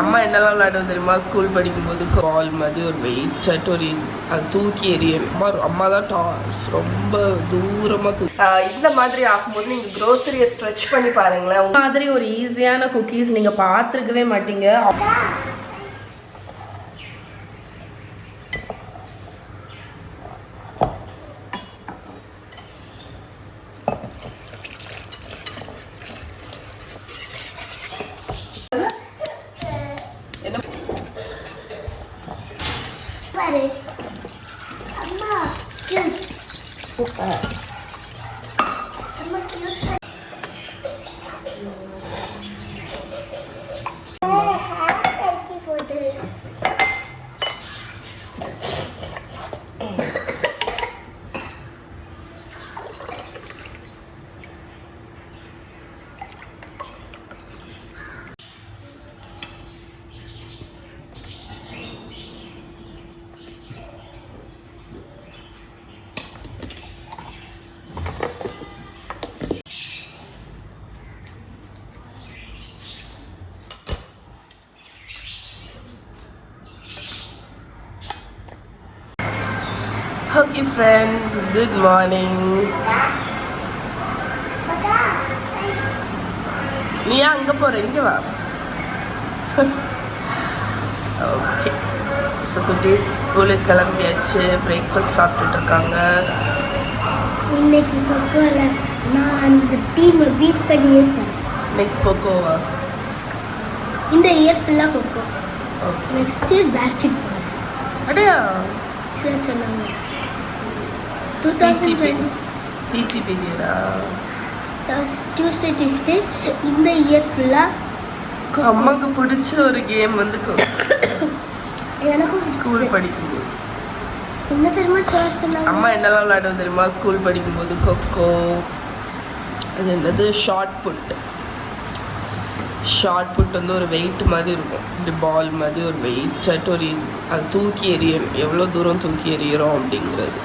அம்மா என்னெல்லாம் விளையாடுவோம் தெரியுமா? ஸ்கூல் படிக்கும்போது பால் மாதிரி ஒரு வெயிட் ஒரு அது தூக்கி எறியணும். அம்மா தான் ரொம்ப தூரமாக இந்த மாதிரி ஆகும்போது நீங்கள் க்ரோசரியை ஸ்ட்ரெச் பண்ணி பாருங்களேன். இந்த மாதிரி ஒரு ஈஸியான குக்கீஸ் நீங்கள் பார்த்துருக்கவே மாட்டீங்க. Okay friends, good morning. நீ அங்க போற, இங்க வா. ஓகே, ஸோ குட்டீஸ் ஸ்கூலுக்கு கிளம்பியாச்சு. பிரேக்ஃபாஸ்ட் சாப்பிட்டுட்டு இருக்காங்க. இன்னைக்கு கொக்கோல நான் அந்த டீமை பீட் பண்ணியிருக்கேன். இன்னைக்கு கொக்கோவா? இந்த இயர் ஃபுல்லாக கொக்கோ. Next year basketball. அடையா சரி சொன்னாங்க. 2020 பிடி பீரியடா? டியூஸ்டே இந்த இயர் ஃபுல்லாக அம்மாவுக்கு பிடிச்ச ஒரு கேம் வந்து எனக்கும் ஸ்கூல் படிக்கும்போது என்ன தெரியுமா சொன்னாங்க? அம்மா என்னெல்லாம் விளையாடுவோம் தெரியுமா? ஸ்கூல் படிக்கும்போது கொக்கோ, அது என்னது ஷார்ட் புட் வந்து ஒரு வெயிட் மாதிரி இருக்கும். இப்படி பால் மாதிரி ஒரு வெயிட் ஒரு அது தூக்கி எறியணும். எவ்வளோ தூரம் தூக்கி எறிகிறோம் அப்படிங்கிறது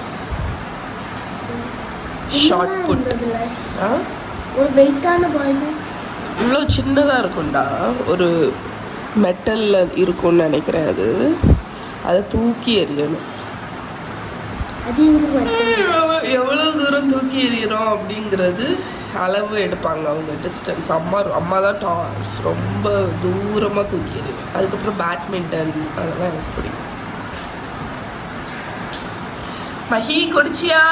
ஷார்ட் புட். ஒரு வெயிட்டான பால் இவ்வளோ சின்னதாக இருக்கும்டா, ஒரு மெட்டலில் இருக்கும்னு நினைக்கிறேன். அதை தூக்கி எறியணும். எவ்வளோ தூரம் தூக்கி எறிகிறோம் அப்படிங்கிறது அளவு எடுப்பாங்க அவங்க, டிஸ்டன்ஸ். அம்மா தான் ரொம்ப தூரமாக தூக்கி எறியும். அதுக்கப்புறம் பேட்மிண்டன், அதெல்லாம் எனக்கு பிடிக்கும். மஹி குடிச்சியா?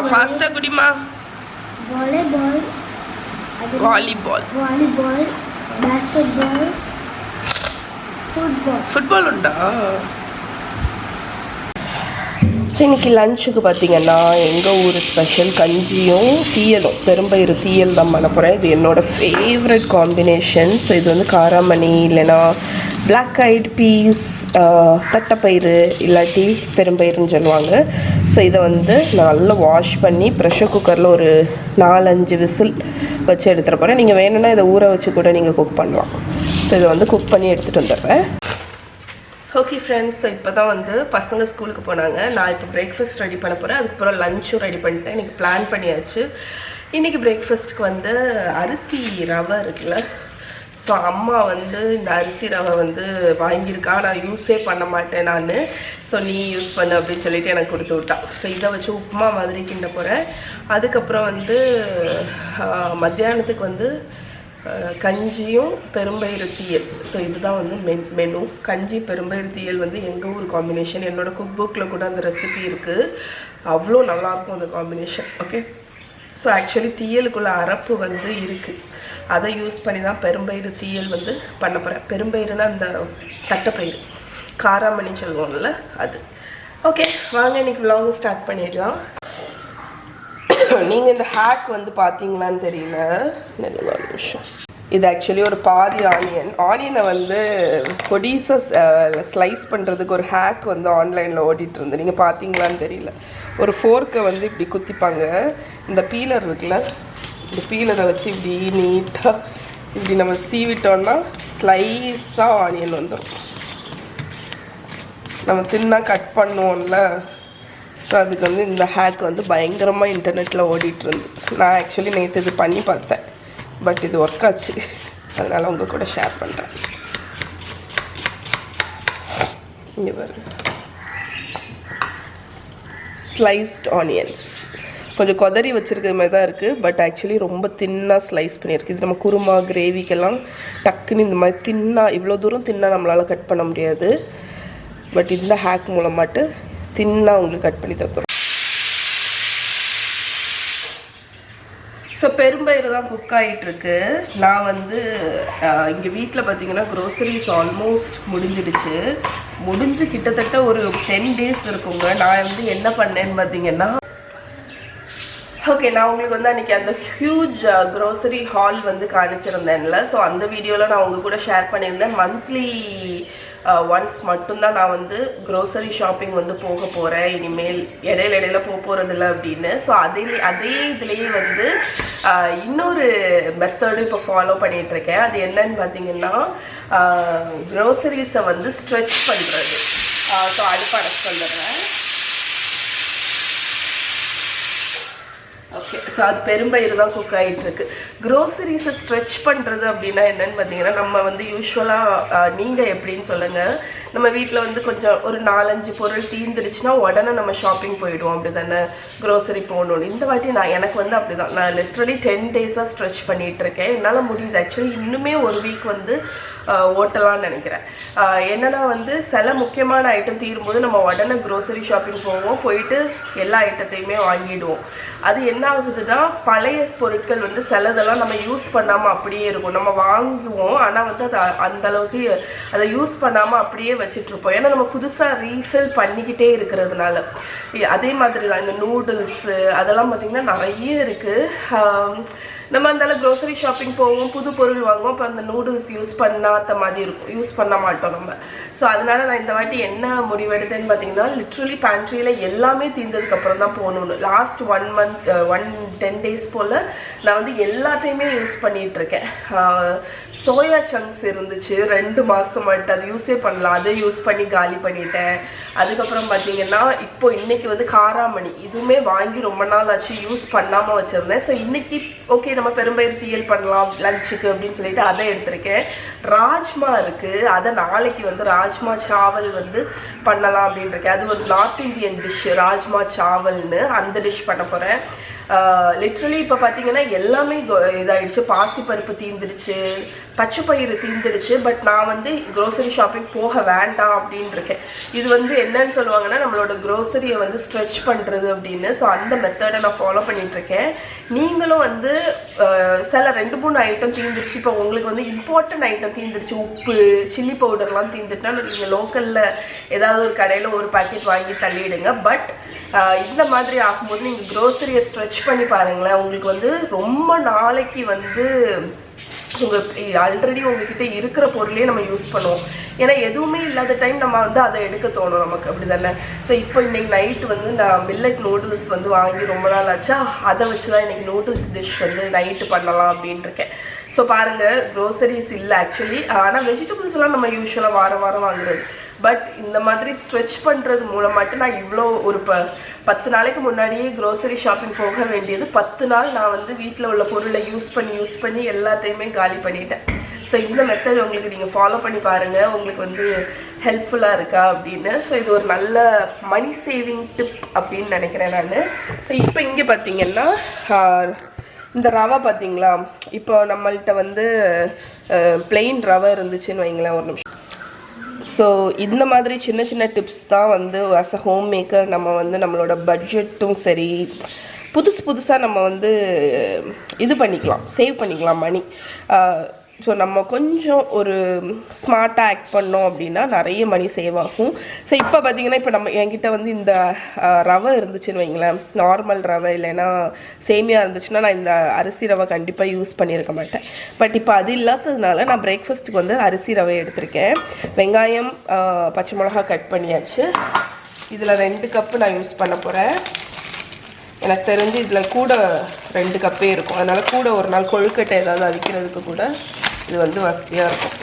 ஃபாஸ்டா குடிமா. வாலிபால், பாஸ்கெட்பால், ஃபுட்பால் உண்டா? இன்னைக்கு லஞ்சுக்கு பார்த்தீங்கன்னா எங்கள் ஊர் ஸ்பெஷல் கஞ்சியும் தீயலும், பெரும்பயிறு தீயல் தான் பண்ண போகிறேன். இது என்னோடய ஃபேவரட் காம்பினேஷன். ஸோ இது வந்து காராமணி இல்லைன்னா பிளாக் ஐட் பீஸ், தட்டைப்பயிறு இல்லாட்டி பெரும்பயிறுன்னு சொல்லுவாங்க. ஸோ இதை வந்து நல்லா வாஷ் பண்ணி ப்ரெஷர் குக்கரில் ஒரு 4-5 விசில் வச்சு எடுத்துகிட்டு போகிறேன். நீங்கள் வேணும்னா இதை ஊற வச்சு கூட நீங்கள் குக் பண்ணலாம். ஸோ இதை வந்து குக் பண்ணி எடுத்துகிட்டு வந்துடுறேன். ஓகே ஃப்ரெண்ட்ஸ், ஸோ இப்போ தான் வந்து பசங்க ஸ்கூலுக்கு போனாங்க. நான் இப்போ பிரேக்ஃபாஸ்ட் ரெடி பண்ண போகிறேன். அதுக்கப்புறம் லஞ்சும் ரெடி பண்ணிட்டேன். இன்றைக்கி பிளான் பண்ணியாச்சு. இன்றைக்கி பிரேக்ஃபாஸ்ட்டுக்கு வந்து அரிசி ரவை இருக்குல்ல, ஸோ அம்மா வந்து இந்த அரிசி ரவை வந்து வாங்கியிருக்கா. நான் யூஸே பண்ண மாட்டேன் நான். ஸோ நீ யூஸ் பண்ணு அப்படின்னு சொல்லிட்டு எனக்கு கொடுத்து விட்டான். ஸோ இதை வச்சு உப்புமா மாதிரி கிண்ட போகிறேன். அதுக்கப்புறம் வந்து மத்தியானத்துக்கு வந்து கஞ்சியும் பெரும்பயிறு தீயல். ஸோ இதுதான் வந்து மெனு. கஞ்சி பெரும்பயிறு தீயல் வந்து எங்கள் ஊர் காம்பினேஷன். என்னோடய குக் புக்கில் கூட அந்த ரெசிபி இருக்குது. அவ்வளோ நல்லாயிருக்கும் அந்த காம்பினேஷன். ஓகே, ஸோ ஆக்சுவலி தீயலுக்குள்ள அரப்பு வந்து இருக்குது. அதை யூஸ் பண்ணி தான் பெரும்பயிறு தீயல் வந்து பண்ண போகிறேன். பெரும்பயிறுனா அந்த தட்டைப்பயிறு, காராமணி சொல்லுவோம்ல அது. ஓகே, வாங்க இன்றைக்கி விலாக் ஸ்டார்ட் பண்ணிடலாம். நீங்கள் இந்த ஹேக் வந்து பார்த்தீங்களான்னு தெரியல, ஒரு நிமிஷம். இது ஆக்சுவலி ஒரு பாதி ஆனியனை வந்து பொடிசாக ஸ்லைஸ் பண்ணுறதுக்கு ஒரு ஹேக் வந்து ஆன்லைனில் ஓடிட்டு இருந்து. நீங்கள் பார்த்தீங்களான்னு தெரியல. ஒரு ஃபோர்க்கை வந்து இப்படி குத்திப்பாங்க. இந்த பீலர் இருக்குல்ல, இந்த பீலரை வச்சு இப்படி நீட்டாக இப்படி நம்ம சீவிட்டோன்னா ஸ்லைஸாக ஆனியன் வந்துடும். நம்ம தின்னா கட் பண்ணுவோம்ல, ஸோ அதுக்கு வந்து இந்த ஹேக் வந்து பயங்கரமாக இன்டர்நெட்டில் ஓடிட்டுருந்து. நான் ஆக்சுவலி நேற்று இது பண்ணி பார்த்தேன், பட் இது ஒர்க் ஆச்சு. அதனால் உங்கள் கூட ஷேர் பண்ணுறேன். இங்கே பாருங்க, ஸ்லைஸ்ட் ஆனியன்ஸ் கொஞ்சம் கொதறி வச்சுருக்க மாதிரி தான் இருக்குது. பட் ஆக்சுவலி ரொம்ப தின்னாக ஸ்லைஸ் பண்ணியிருக்கு. இது நம்ம குருமா கிரேவிக்கெல்லாம் டக்குன்னு இந்த மாதிரி தின்னாக இவ்வளோ தூரம் தின்னாக நம்மளால் கட் பண்ண முடியாது. பட் இந்த ஹேக் மூலமாட்டு தின்னாக உங்களுக்கு கட் பண்ணி தந்துடும். ஸோ பெரும்பயிறு தான் குக் ஆகிட்டுருக்கு. நான் வந்து இங்கே வீட்டில் பார்த்தீங்கன்னா க்ரோசரிஸ் ஆல்மோஸ்ட் முடிஞ்சு கிட்டத்தட்ட ஒரு 10 days இருக்குங்க. நான் வந்து என்ன பண்ணேன்னு பார்த்தீங்கன்னா, ஓகே, நான் உங்களுக்கு வந்து அன்றைக்கி அந்த ஹியூஜ் க்ரோசரி ஹால் வந்து காணிச்சிருந்தேன்ல. ஸோ அந்த வீடியோவில் நான் உங்கள் கூட ஷேர் பண்ணியிருந்தேன். மந்த்லி ஒன்ஸ் மட்டும்தான் நான் வந்து க்ரோசரி ஷாப்பிங் வந்து போக போகிறேன், இனிமேல் இடையில போகிறதில்ல அப்படின்னு. ஸோ அதே இதுலேயே வந்து இன்னொரு மெத்தடும் இப்போ ஃபாலோ பண்ணிகிட்ருக்கேன். அது என்னன்னு பார்த்தீங்கன்னா, க்ரோசரிஸை வந்து ஸ்ட்ரெச் பண்ணுறது. ஸோ அடுப்பு அடைச்சி வந்துடுறேன். ஓகே, ஸோ அது பெரும்பயிறு தான் குக் ஆகிட்டுருக்கு. க்ரோசரிஸை ஸ்ட்ரெச் பண்ணுறது அப்படின்னா என்னென்னு பார்த்தீங்கன்னா, நம்ம வந்து யூஸ்வலாக நீங்கள் எப்படின்னு சொல்லுங்கள், நம்ம வீட்டில் வந்து கொஞ்சம் ஒரு 4-5 பொருள் தீர்ந்துடுச்சுன்னா உடனே நம்ம ஷாப்பிங் போயிடுவோம், அப்படி தானே க்ரோசரி போகணுன்னு. இந்த வாட்டி எனக்கு வந்து அப்படி தான். நான் லிட்ரலி 10 days ஸ்ட்ரெச் பண்ணிகிட்ருக்கேன். என்னால் முடியுது. ஆக்சுவலி இன்னுமே ஒரு வீக் வந்து ஓட்டலான்னு நினைக்கிறேன். என்னன்னா வந்து சில முக்கியமான ஐட்டம் தீரும்போது நம்ம உடனே க்ரோசரி ஷாப்பிங் போவோம், போயிட்டு எல்லா ஐட்டத்தையுமே வாங்கிடுவோம். அது என்ன ஆகுதுன்னா, பழைய பொருட்கள் வந்து சிலதெல்லாம் நம்ம யூஸ் பண்ணாமல் அப்படியே இருக்கும். நம்ம வாங்குவோம், ஆனால் வந்து அதை அந்த அளவுக்கு அதை யூஸ் பண்ணாமல் அப்படியே வச்சிட்ருப்போம். ஏன்னா நம்ம புதுசாக ரீஃபில் பண்ணிக்கிட்டே இருக்கிறதுனால. அதே மாதிரி தான் இந்த நூடுல்ஸு அதெல்லாம் பார்த்திங்கன்னா நிறைய இருக்குது. நம்ம அந்தால க்ரோசரி ஷாப்பிங் போவோம், புது பொருள் வாங்குவோம், அப்போ அந்த நூடுல்ஸ் யூஸ் பண்ணாத மாதிரி இருக்கும், யூஸ் பண்ண மாட்டோம் நம்ம. ஸோ அதனால் நான் இந்த வாட்டி என்ன முடிவெடுத்தேன்னு பார்த்தீங்கன்னா, லிட்ரலி பேண்ட்ரியில் எல்லாமே தீர்ந்ததுக்கப்புறம் தான் போகணுன்னு. லாஸ்ட் 10 days போல் நான் வந்து எல்லாத்தையுமே யூஸ் பண்ணிகிட்ருக்கேன். சோயா சங்க்ஸ் இருந்துச்சு 2 மாதமாட்டு, அது யூஸே பண்ணலாம், அதை யூஸ் பண்ணி காலி பண்ணிட்டேன். அதுக்கப்புறம் பார்த்தீங்கன்னா இப்போ இன்றைக்கி வந்து காராமணி, இதுவுமே வாங்கி ரொம்ப நாள் ஆச்சு, யூஸ் பண்ணாமல் வச்சுருந்தேன். ஸோ இன்றைக்கி ஓகே நம்ம பெரும்பயிறு தீயல் பண்ணலாம் லஞ்சுக்கு அப்படின்னு சொல்லிட்டு அதை எடுத்திருக்கேன். ராஜ்மா இருக்குது, அதை நாளைக்கு வந்து ராஜ்மா சாவல் வந்து பண்ணலாம் அப்படின்னு இருக்கேன். அது ஒரு நார்த் இந்தியன் டிஷ், ராஜ்மா சாவல்னு, அந்த டிஷ் பண்ண போகிறேன். லிட்ரலி இப்போ பார்த்தீங்கன்னா எல்லாமே இதாகிடுச்சு. பாசிப்பருப்பு தீந்துடுச்சு, பச்சை பயிறு தீந்துடுச்சு. பட் நான் வந்து க்ரோசரி ஷாப்பிங் போக வேண்டாம் அப்படின்னு இருக்கேன். இது வந்து என்னன்னு சொல்லுவாங்கன்னா, நம்மளோட க்ரோசரியை வந்து ஸ்ட்ரெச் பண்ணுறது அப்படின்னு. ஸோ அந்த மெத்தடை நான் ஃபாலோ பண்ணிகிட்ருக்கேன். நீங்களும் வந்து சில 2-3 ஐட்டம் தீந்துடுச்சு, இப்போ உங்களுக்கு வந்து இம்பார்ட்டன்ட் ஐட்டம் தீந்துடுச்சு, உப்பு சில்லி பவுடர்லாம் தீந்துட்டுனா நீங்கள் லோக்கலில் ஏதாவது ஒரு கடையில் ஒரு பாக்கெட் வாங்கி தள்ளிடுங்க. பட் இந்த மாதிரி ஆகும்போது நீங்கள் க்ரோசரியை ஸ்ட்ரெச் பண்ணி பாருங்களேன், உங்களுக்கு வந்து ரொம்ப நாளைக்கு வந்து ஆல்ரெடி உங்ககிட்ட இருக்கிற பொருளே நம்ம யூஸ் பண்ணுவோம். ஏன்னா எதுவுமே இல்லாத டைம் நம்ம வந்து அதை எடுக்க தோணும் நமக்கு, அப்படி தானே. ஸோ இப்போ இன்றைக்கி நைட்டு வந்து நான் மில்லட் நூடுல்ஸ் வந்து வாங்கி ரொம்ப நாள் ஆச்சா, அதை வச்சு தான் இன்றைக்கி நூடுல்ஸ் டிஷ் வந்து நைட்டு பண்ணலாம் அப்படின்ட்டு இருக்கேன். ஸோ பாருங்கள், க்ரோசரிஸ் இல்லை ஆக்சுவலி, ஆனால் வெஜிடபிள்ஸ்லாம் நம்ம யூஸ்வலாக வாரம் வாங்குறது. பட் இந்த மாதிரி ஸ்ட்ரெச் பண்ணுறது மூலமாட்டு நான் இவ்வளோ ஒரு 10 நாளைக்கு முன்னாடியே க்ரோசரி ஷாப்பிங் போக வேண்டியது 10 நாள் நான் வந்து வீட்டில் உள்ள பொருளை யூஸ் பண்ணி எல்லாத்தையுமே காலி பண்ணிட்டேன். ஸோ இந்த மெத்தட் உங்களுக்கு நீங்கள் ஃபாலோ பண்ணி பாருங்கள், உங்களுக்கு வந்து ஹெல்ப்ஃபுல்லாக இருக்கா அப்படின்னு. ஸோ இது ஒரு நல்ல மணி சேவிங் டிப் அப்படின்னு நினைக்கிறேன் நான். ஸோ இப்போ இங்கே பார்த்தீங்கன்னா இந்த ரவை பார்த்தீங்களா, இப்போ நம்மள்கிட்ட வந்து பிளெயின் ரவை இருந்துச்சுன்னு வைங்களேன், ஒரு நிமிஷம். ஸோ இந்த மாதிரி சின்ன சின்ன டிப்ஸ் தான் வந்து ஆஸ் அ ஹோம் மேக்கர் நம்ம வந்து நம்மளோட பட்ஜெட்டும் சரி, புதுசாக நம்ம வந்து இது பண்ணிக்கலாம், சேவ் பண்ணிக்கலாம் மணி. ஸோ நம்ம கொஞ்சம் ஒரு ஸ்மார்ட்டாக ஆக்ட் பண்ணோம் அப்படின்னா நிறைய மணி சேவ் ஆகும். ஸோ இப்போ பார்த்திங்கன்னா, இப்போ என்கிட்ட வந்து இந்த ரவை இருந்துச்சுன்னு வைங்களேன், நார்மல் ரவை இல்லைன்னா சேமியா இருந்துச்சுன்னா நான் இந்த அரிசி ரவை கண்டிப்பாக யூஸ் பண்ணியிருக்க மாட்டேன். பட் இப்போ அது இல்லாததுனால நான் பிரேக்ஃபாஸ்ட்டுக்கு வந்து அரிசி ரவை எடுத்திருக்கேன். வெங்காயம் பச்சை மிளகா கட் பண்ணியாச்சு. இதில் 2 கப்பு நான் யூஸ் பண்ண போகிறேன். எனக்கு தெரிஞ்சு இதில் கூட 2 கப்பே இருக்கும், அதனால் கூட ஒரு நாள் கொழுக்கட்டை ஏதாவது அவிக்கிறதுக்கு கூட இது வந்து வசதியாக இருக்கும்.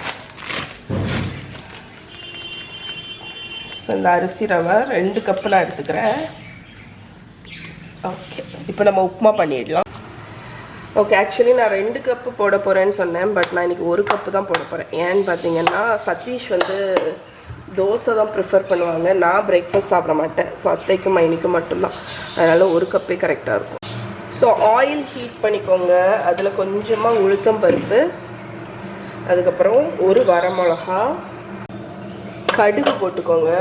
ஸோ இந்த அரிசி ரவை 2 கப்பு நான் எடுத்துக்கிறேன். ஓகே, இப்போ நம்ம உப்புமா பண்ணிடலாம். ஓகே, ஆக்சுவலி நான் 2 கப்பு போட போகிறேன்னு சொன்னேன். பட் நான் இன்றைக்கி 1 கப்பு தான் போட போகிறேன். ஏன்னு பார்த்தீங்கன்னா சதீஷ் வந்து தோசை தான் ப்ரிஃபர் பண்ணுவாங்க. நான் பிரேக்ஃபாஸ்ட் சாப்பிட மாட்டேன். ஸோ அத்தைக்கும் மைனிக்கும் மட்டும்தான். அதனால் 1 கப்பே கரெக்டாக இருக்கும். ஸோ ஆயில் ஹீட் பண்ணிக்கோங்க. அதில் கொஞ்சமாக உளுத்தம் பருப்பு, அதுக்கப்புறம் 1 வரமிளகா, கடுகு போட்டுக்கோங்க.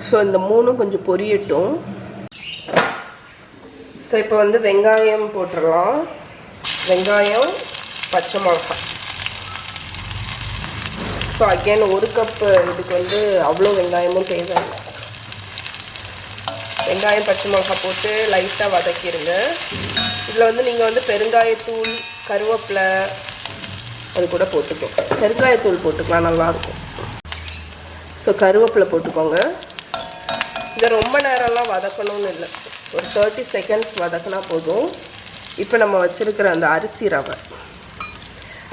ஸோ இந்த 3ம் கொஞ்சம் பொரியட்டும். ஸோ இப்போ வந்து வெங்காயம் போட்டுடலாம். வெங்காயம், பச்சை மிளகாய். ஸோ அகெயின் 1 கப்பு இதுக்கு வந்து அவ்வளோ வெங்காயமும் தேவையில்லை. வெங்காயம், பச்சை மிளகாய் போட்டு லைட்டாக வதக்கிடுங்க. இதில் வந்து நீங்கள் வந்து பெருங்காயத்தூள், கருவேப்பிலை அது கூட போட்டுக்கோங்க. பெருங்காயத்தூள் போட்டுக்கலாம், நல்லாயிருக்கும். ஸோ கருவேப்பிலை போட்டுக்கோங்க. இதை ரொம்ப நேரம்லாம் வதக்கணும்னு இல்லை, ஒரு 30 செகண்ட்ஸ் வதக்கினா போதும். இப்போ நம்ம வச்சுருக்கிற அந்த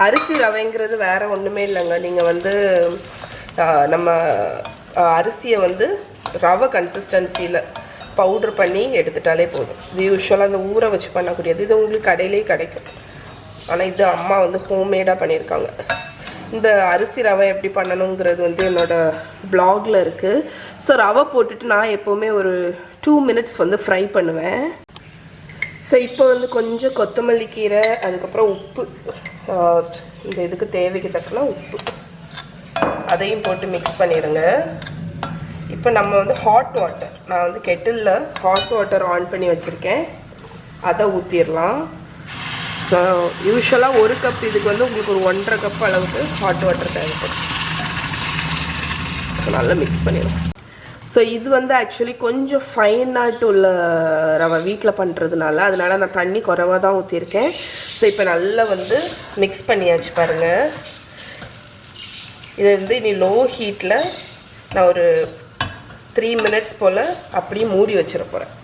அரிசி ரவைங்கிறது வேறு ஒன்றுமே இல்லைங்க. நீங்கள் வந்து நம்ம அரிசியை வந்து ரவை கன்சிஸ்டன்சியில் பவுட்ரு பண்ணி எடுத்துட்டாலே போதும். இது யூஸ்வலாக அந்த ஊற வச்சு பண்ணக்கூடியது. இது உங்களுக்கு கடையிலே கிடைக்கும். ஆனால் இது அம்மா வந்து ஹோம்மேடாக பண்ணியிருக்காங்க. இந்த அரிசி ரவை எப்படி பண்ணணுங்கிறது வந்து என்னோடய ப்ளாகில் இருக்குது. ஸோ ரவை போட்டுட்டு நான் எப்போவுமே ஒரு 2 மினிட்ஸ் வந்து ஃப்ரை பண்ணுவேன். ஸோ இப்போ வந்து கொஞ்சம் கொத்தமல்லி கீரை, அதுக்கப்புறம் உப்பு, இந்த இதுக்கு தேவைக்கு தக்கன உப்பு, அதையும் போட்டு மிக்ஸ் பண்ணிடுங்க. இப்போ நம்ம வந்து ஹாட் வாட்டர், நான் வந்து கெட்டிலில் ஹாட் வாட்டர் ஆன் பண்ணி வச்சுருக்கேன், அதை ஊற்றிடலாம். ஸோ யூஸ்வலாக 1 கப் இதுக்கு வந்து உங்களுக்கு ஒரு 1.5 கப் அளவுக்கு ஹாட் வாட்டர் தேவைப்படும். ஸோ நல்லா மிக்ஸ் பண்ணிடுவோம். ஸோ இது வந்து ஆக்சுவலி கொஞ்சம் ஃபைனாட்டு உள்ள ரவை வீட்டில் பண்ணுறதுனால, அதனால் நான் தண்ணி குறைவாக தான் ஊற்றிருக்கேன். ஸோ இப்போ நல்லா வந்து மிக்ஸ் பண்ணியாச்சு பாருங்கள். இதை வந்து இனி லோ ஹீட்டில் நான் ஒரு 3 மினிட்ஸ் போல் அப்படியே மூடி வச்சிட போகிறேன்.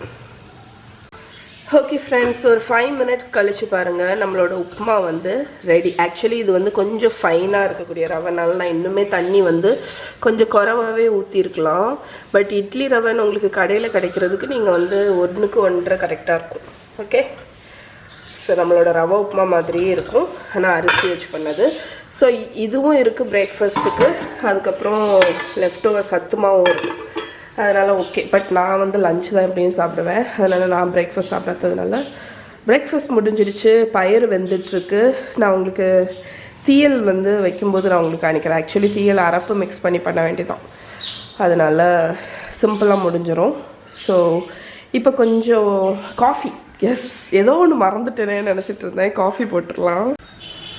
ஓகே ஃப்ரெண்ட்ஸ், ஒரு 5 மினிட்ஸ் கழிச்சு பாருங்கள், நம்மளோட உப்புமா வந்து ரெடி. ஆக்சுவலி இது வந்து கொஞ்சம் ஃபைனாக இருக்கக்கூடிய ரவைனால நான் இன்னுமே தண்ணி வந்து கொஞ்சம் குறைவாகவே ஊற்றிருக்கலாம். பட் இட்லி ரவைன்னு உங்களுக்கு கடையில் கிடைக்கிறதுக்கு நீங்கள் வந்து 1க்கு 1.5 கரெக்டாக இருக்கும். ஓகே, ஸோ நம்மளோட ரவை உப்புமா மாதிரியே இருக்கும், ஆனால் அரிசி வச்சு பண்ணது. ஸோ இதுவும் இருக்குது பிரேக்ஃபாஸ்ட்டுக்கு. அதுக்கப்புறம் லெஃப்ட் ஓவர் சத்துமாவும் இருக்குது. அதனால் ஓகே. பட் நான் வந்து லஞ்ச் தான் எப்படியும் சாப்பிடுவேன். அதனால் நான் பிரேக்ஃபாஸ்ட் சாப்பிடாததுனால பிரேக்ஃபாஸ்ட் முடிஞ்சிடுச்சு. பயிர் வெந்துட்டுருக்கு. நான் உங்களுக்கு தீயல் வந்து வைக்கும்போது நான் உங்களுக்கு அனுக்கிறேன். ஆக்சுவலி தீயல் அரப்பு மிக்ஸ் பண்ணி பண்ண வேண்டியதான், அதனால் சிம்பிளாக முடிஞ்சிடும். ஸோ இப்போ கொஞ்சம் காஃபி, எஸ் ஏதோ ஒன்று மறந்துட்டேனே நினச்சிட்டு இருந்தேன், காஃபி போட்டுடலாம்.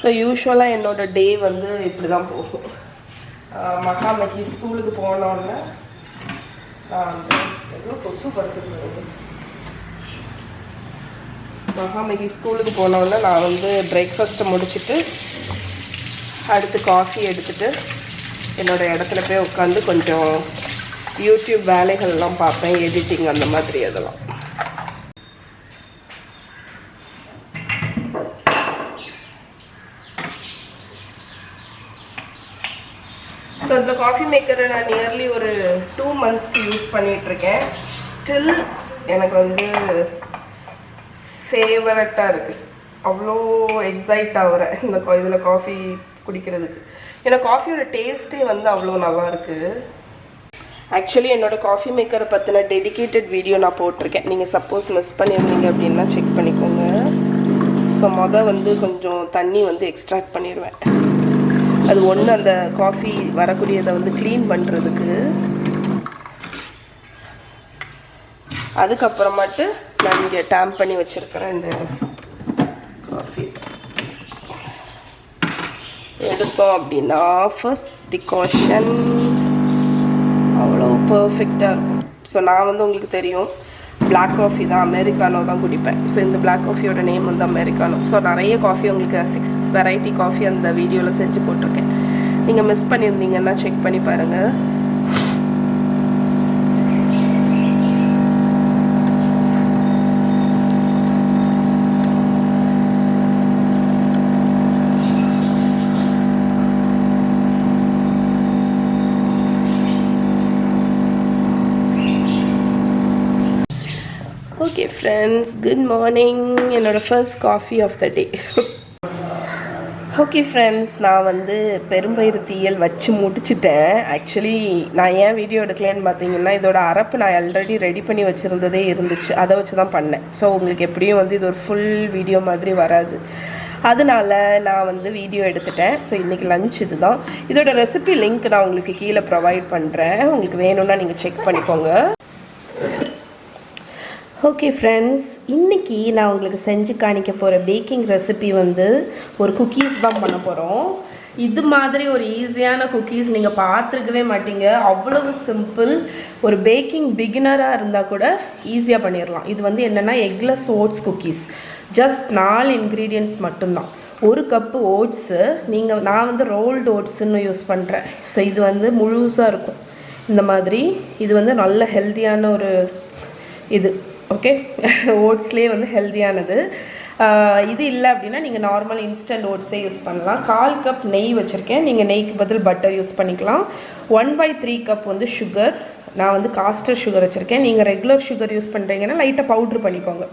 ஸோ யூஸ்வலாக என்னோடய டே வந்து இப்படி தான் போகும். மகாமகி ஸ்கூலுக்கு போனோன்னே எவ்வளோ கொசு படுத்துட்டு, மகாமகி ஸ்கூலுக்கு போனோன்னே நான் வந்து பிரேக்ஃபாஸ்ட்டை முடிச்சுட்டு அடுத்து காஃபி எடுத்துகிட்டு என்னோடய இடத்துல போய் உட்காந்து கொஞ்சம் யூடியூப் வேலைகள்லாம் பார்ப்பேன், எடிட்டிங் அந்த மாதிரி அதெல்லாம். ஸோ இந்த காஃபி மேக்கரை நான் நியர்லி ஒரு 2 மந்த்ஸ்க்கு யூஸ் பண்ணிகிட்ருக்கேன். ஸ்டில் எனக்கு வந்து ஃபேவரட்டாக இருக்குது. அவ்வளோ எக்ஸைட் ஆகுறேன் இந்த இதில் காஃபி குடிக்கிறதுக்கு. ஏன்னா காஃபியோட டேஸ்ட்டே வந்து அவ்வளோ நல்லா இருக்குது. ஆக்சுவலி என்னோடய காஃபி மேக்கரை பற்றின டெடிக்கேட்டட் வீடியோ நான் போட்டிருக்கேன். நீங்கள் சப்போஸ் மிஸ் பண்ணியிருந்தீங்க அப்படின்னா செக் பண்ணிக்கோங்க. ஸோ வந்து கொஞ்சம் தண்ணி வந்து எக்ஸ்ட்ராக்ட் பண்ணிடுவேன். அது ஒன்று அந்த காஃபி வரக்கூடியதை வந்து க்ளீன் பண்ணுறதுக்கு. அதுக்கப்புறமாட்டு நான் இங்கே டேம்ப் பண்ணி வச்சுருக்கிறேன். இந்த காஃபி எடுத்தோம் அப்படின்னா ஃபர்ஸ்ட் டிகாஷன் அவ்வளோ பர்ஃபெக்டாக இருக்கும். ஸோ நான் வந்து உங்களுக்கு தெரியும் பிளாக் காஃபி தான், அமெரிக்கானோ தான் குடிப்பேன். ஸோ இந்த பிளாக் காஃபியோட நேம் வந்து அமெரிக்கானோ. ஸோ நிறைய காஃபி உங்களுக்கு 6 வெரைட்டி காஃபி அந்த வீடியோவில் செஞ்சு போட்டிருக்கேன். நீங்கள் மிஸ் பண்ணியிருந்தீங்கன்னா செக் பண்ணி பாருங்கள். Okay friends, good morning. என்னோடய first coffee of the day. Okay friends, நான் வந்து பெரும்பயிறு தீயல் வச்சு முடிச்சிட்டேன். ஆக்சுவலி நான் ஏன் வீடியோ எடுக்கலன்னு பார்த்தீங்கன்னா, இதோட அரைப்பு நான் ஆல்ரெடி ரெடி பண்ணி வச்சுருந்ததே இருந்துச்சு, அதை வச்சு தான் பண்ணேன். ஸோ உங்களுக்கு எப்படியும் வந்து இது ஒரு ஃபுல் வீடியோ மாதிரி வராது, அதனால நான் வந்து வீடியோ எடுத்துட்டேன். ஸோ இன்றைக்கி லஞ்ச் இது தான். இதோட ரெசிபி லிங்க் நான் உங்களுக்கு கீழே ப்ரொவைட் பண்ணுறேன், உங்களுக்கு வேணும்னா நீங்கள் செக் பண்ணிக்கோங்க. ஓகே ஃப்ரெண்ட்ஸ், இன்றைக்கி நான் உங்களுக்கு செஞ்சு காணிக்க போகிற பேக்கிங் ரெசிபி வந்து ஒரு குக்கீஸ் தான் பண்ண போகிறோம். இது மாதிரி ஒரு ஈஸியான குக்கீஸ் நீங்கள் பார்த்துருக்கவே மாட்டீங்க. அவ்வளவு சிம்பிள். ஒரு பேக்கிங் பிகினராக இருந்தால் கூட ஈஸியாக பண்ணிடலாம். இது வந்து என்னென்னா eggless oats cookies. Just 4 ingredients மட்டும்தான். 1 கப்பு ஓட்ஸு, நான் வந்து ரோல்டு ஓட்ஸுன்னு யூஸ் பண்ணுறேன். ஸோ இது வந்து முழுசாக இருக்கும் இந்த மாதிரி. இது வந்து நல்ல ஹெல்த்தியான ஒரு இது. ஓகே, ஓட்ஸ்லேயே வந்து ஹெல்த்தியானது. இது இல்லை அப்படின்னா நீங்கள் நார்மல் இன்ஸ்டன்ட் ஓட்ஸே யூஸ் பண்ணலாம். 1/4 கப் நெய் வச்சுருக்கேன். நீங்கள் நெய்க்கு பதில் பட்டர் யூஸ் பண்ணிக்கலாம். 1/3 கப் வந்து சுகர். நான் வந்து காஸ்டர் சுகர் வச்சுருக்கேன். நீங்கள் ரெகுலர் சுகர் யூஸ் பண்ணுறீங்கன்னா லைட்டாக பவுட்ரு பண்ணிக்கோங்க.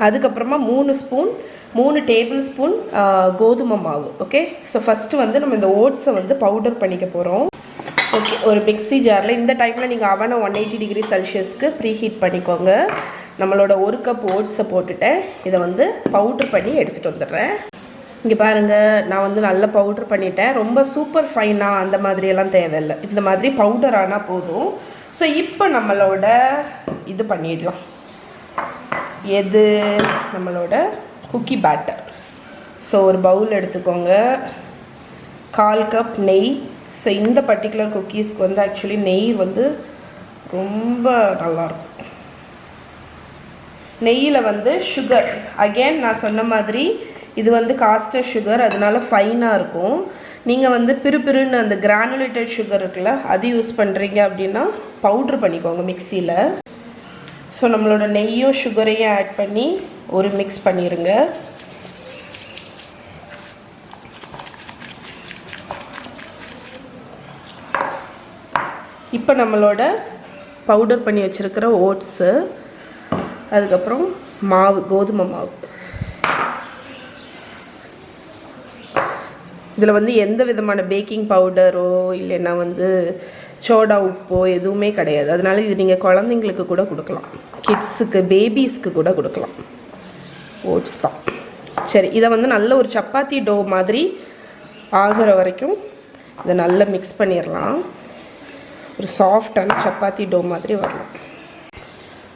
அதுக்கப்புறமா 3 டேபிள் ஸ்பூன் கோதுமை மாவு. ஓகே, ஸோ ஃபஸ்ட்டு வந்து நம்ம இந்த ஓட்ஸை வந்து பவுடர் பண்ணிக்க போகிறோம். ஓகே, ஒரு மிக்ஸி ஜாரில் இந்த டைமில் நீங்கள் அவனை 180 டிகிரி செல்சியஸ்க்கு ப்ரீ ஹீட் பண்ணிக்கோங்க. நம்மளோட 1 கப் ஓட்ஸை போட்டுட்டேன். இதை வந்து பவுட்ரு பண்ணி எடுத்துகிட்டு வந்துடுறேன். இங்கே பாருங்கள், நான் வந்து நல்லா பவுட்ரு பண்ணிட்டேன். ரொம்ப சூப்பர் ஃபைனாக அந்த மாதிரியெல்லாம் தேவையில்லை, இந்த மாதிரி பவுடர் ஆனால் போதும். ஸோ இப்போ நம்மளோட இது பண்ணிடலாம். எது? நம்மளோட குக்கி பேட்டர். ஸோ ஒரு பவுல் எடுத்துக்கோங்க. 1/4 கப் நெய். ஸோ இந்த பர்டிகுலர் குக்கீஸ்க்கு வந்து ஆக்சுவலி நெய் வந்து ரொம்ப நல்லாயிருக்கும். நெய்யில் வந்து சுகர், அகெயின் நான் சொன்ன மாதிரி இது வந்து காஸ்டர் சுகர், அதனால ஃபைனாக இருக்கும். நீங்கள் வந்து பிறுபிறுன்னு அந்த கிரானுலேட்டட் சுகர் இருக்குல்ல, அது யூஸ் பண்ணுறீங்க அப்படின்னா பவுட்ரு பண்ணிக்கோங்க மிக்சியில். ஸோ நம்மளோட நெய்யும் சுகரையும் ஆட் பண்ணி ஒரு மிக்ஸ் பண்ணிடுங்க. இப்போ நம்மளோட பவுடர் பண்ணி வச்சுருக்கிற ஓட்ஸு, அதுக்கப்புறம் மாவு, கோதுமை மாவு. இதில் வந்து எந்த விதமான பேக்கிங் பவுடரோ இல்லைன்னா வந்து சோடா உப்போ எதுவுமே கிடையாது. அதனால இது நீங்கள் குழந்தைங்களுக்கு கூட கொடுக்கலாம், கிட்ஸுக்கு, பேபிஸ்க்கு கூட கொடுக்கலாம். ஓட்ஸ் தான். சரி, இதை வந்து நல்ல ஒரு சப்பாத்தி டோ மாதிரி ஆகிற வரைக்கும் இதை நல்லா மிக்ஸ் பண்ணிடலாம். ஒரு சாஃப்டான சப்பாத்தி டோ மாதிரி வரலாம்.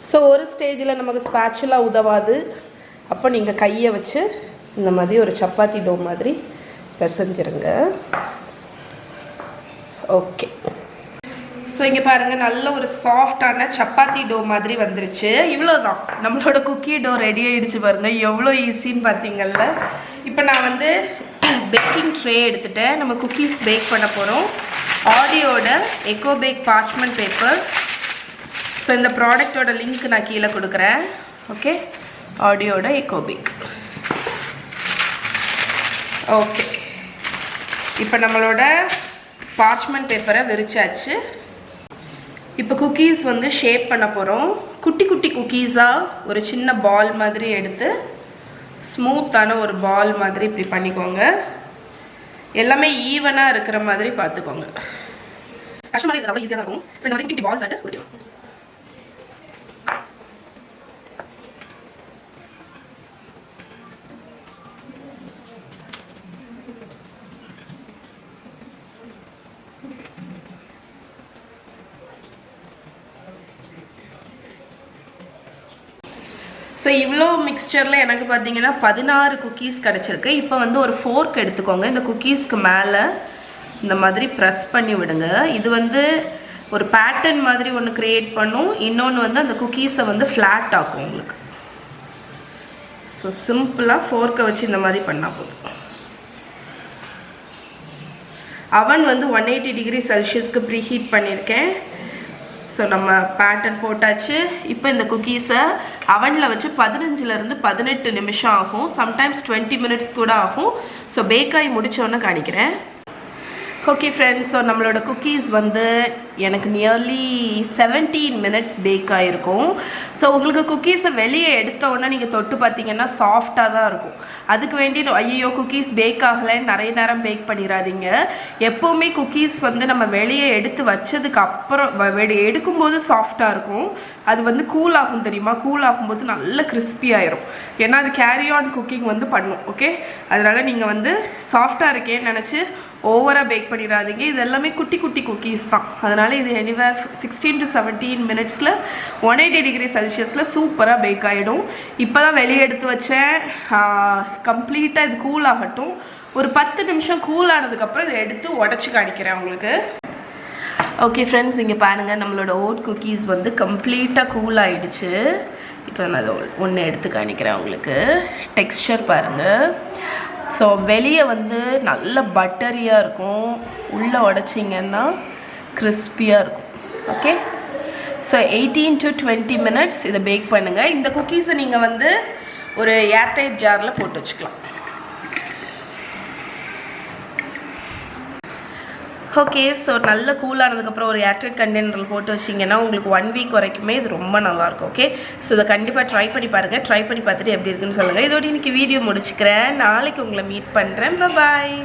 ஸோ ஒரு ஸ்டேஜில் நமக்கு ஸ்பேச்சுலாக உதவாது, அப்போ நீங்கள் கையை வச்சு இந்த மாதிரி ஒரு சப்பாத்தி டோ மாதிரி பிசைஞ்சிருங்க. ஓகே, ஸோ இங்கே பாருங்கள், நல்ல ஒரு சாஃப்டான சப்பாத்தி டோ மாதிரி வந்துருச்சு. இவ்வளோதான், நம்மளோட குக்கி டோ ரெடி ஆகிடுச்சு. பாருங்கள் எவ்வளோ ஈஸின்னு பார்த்தீங்கல்ல. இப்போ நான் வந்து பேக்கிங் ட்ரே எடுத்துகிட்டேன். நம்ம குக்கீஸ் பேக் பண்ண போகிறோம். ஆடியோட எக்கோபேக் பார்ச்மெண்ட் பேப்பர். ஸோ இந்த ப்ராடக்டோட லிங்க் நான் கீழே கொடுக்குறேன். ஓகே, ஆடியோட எக்கோபேக். ஓகே, இப்போ நம்மளோட பார்ச்மெண்ட் பேப்பரை விரிச்சாச்சு. இப்போ குக்கீஸ் வந்து ஷேப் பண்ண போகிறோம். குட்டி குட்டி குக்கீஸாக ஒரு சின்ன பால் மாதிரி எடுத்து ஸ்மூத்தான ஒரு பால் மாதிரி இப்படி பண்ணிக்கோங்க. எல்லாமே ஈவனாக இருக்கிற மாதிரி பார்த்துக்கோங்க. கஷ்டமாக இது அவ்வளோ ஈஸியாக இருக்கும். ஸோ இந்த மாதிரி குட்டி பால்ஸ் ஆட்டு குடிக்கும். ஸோ இவ்வளோ மிக்சரில் எனக்கு பார்த்தீங்கன்னா 16 குக்கீஸ் கிடச்சிருக்கு. இப்போ வந்து ஒரு ஃபோர்க் எடுத்துக்கோங்க. இந்த குக்கீஸ்க்கு மேலே இந்த மாதிரி ப்ரெஸ் பண்ணி விடுங்க. இது வந்து ஒரு பேட்டர்ன் மாதிரி ஒன்று க்ரியேட் பண்ணும். இன்னொன்று வந்து அந்த குக்கீஸை வந்து ஃப்ளாட் ஆக்கும் உங்களுக்கு. ஸோ சிம்பிளாக ஃபோர்க்கை வச்சு இந்த மாதிரி பண்ணால் போதும். அவன் வந்து 180 டிகிரி செல்சியஸ்க்கு ப்ரீ ஹீட் பண்ணியிருக்கேன். ஸோ நம்ம பேட்டர்ன் போட்டாச்சு. இப்போ இந்த குக்கீஸை அவனில் வச்சு 15லேருந்து 18 நிமிஷம் ஆகும். சம்டைம்ஸ் 20 மினிட்ஸ் கூட ஆகும். ஸோ பேக்காகி முடித்தோன்னே காணிக்கிறேன். ஓகே ஃப்ரெண்ட்ஸ், ஸோ நம்மளோட குக்கீஸ் வந்து எனக்கு நியர்லி 17 மினிட்ஸ் பேக் ஆகிருக்கும். ஸோ உங்களுக்கு குக்கீஸை வெளியே எடுத்தோடனே நீங்கள் தொட்டு பார்த்தீங்கன்னா சாஃப்டாக தான் இருக்கும். அதுக்கு வேண்டி ஐயோ குக்கீஸ் பேக் ஆகலைன்னு நிறைய நேரம் பேக் பண்ணிடாதீங்க. எப்போவுமே குக்கீஸ் வந்து நம்ம வெளியே எடுத்து வச்சதுக்கு அப்புறம் எடுக்கும்போது சாஃப்டாக இருக்கும். அது வந்து கூல் ஆகும் தெரியுமா, கூல் ஆகும்போது நல்ல கிறிஸ்பி ஆயிரும். ஏன்னா அது கேரி ஆன் குக்கிங் வந்து பண்ணும். ஓகே, அதனால் நீங்கள் வந்து சாஃப்டாக இருக்கேன்னு நினச்சி ஓவராக பேக் பண்ணிடாதீங்க. இது எல்லாமே குட்டி குட்டி குக்கீஸ் தான். அதனால் இது எனிவேர் 16 to 17 மினிட்ஸில் 180 டிகிரி செல்சியஸில் சூப்பராக பேக் ஆகிடும். இப்போ தான் வெளியே எடுத்து வச்சேன். கம்ப்ளீட்டாக இது கூல் ஆகட்டும். ஒரு 10 நிமிஷம் கூல் ஆனதுக்கப்புறம் இதை எடுத்து உடச்சி காணிக்கிறேன் உங்களுக்கு. ஓகே ஃப்ரெண்ட்ஸ், இங்கே பாருங்கள், நம்மளோட ஓட் குக்கீஸ் வந்து கம்ப்ளீட்டாக கூல் ஆகிடுச்சு. இப்போ நான் அதை ஒன்று எடுத்து காணிக்கிறேன் உங்களுக்கு. டெக்ஸ்சர் பாருங்கள். ஸோ வெளியே வந்து நல்ல பட்டரியாக இருக்கும், உள்ளே உடச்சிங்கன்னா கிறிஸ்பியாக இருக்கும். ஓகே, ஸோ 18 to 20 மினிட்ஸ் இதை பேக் பண்ணுங்கள். இந்த குக்கீஸை நீங்கள் வந்து ஒரு ஏர்டைட் ஜாரில் போட்டு வச்சுக்கலாம். ஓகே, ஸோ நல்ல கூலானதுக்கப்புறம் ஒரு ஏர்டைட் கண்டெய்னரில் போட்டு வச்சிங்கன்னா உங்களுக்கு 1 வீக் வரைக்குமே இது ரொம்ப நல்லாயிருக்கும். ஓகே, ஸோ இதை கண்டிப்பாக ட்ரை பண்ணி பாருங்கள். ட்ரை பண்ணி பார்த்துட்டு எப்படி இருக்குன்னு சொல்லுங்கள். இதோட இன்றைக்கி வீடியோ முடிச்சுக்கிறேன். நாளைக்கு உங்களை மீட் பண்ணுறேன். பாய்.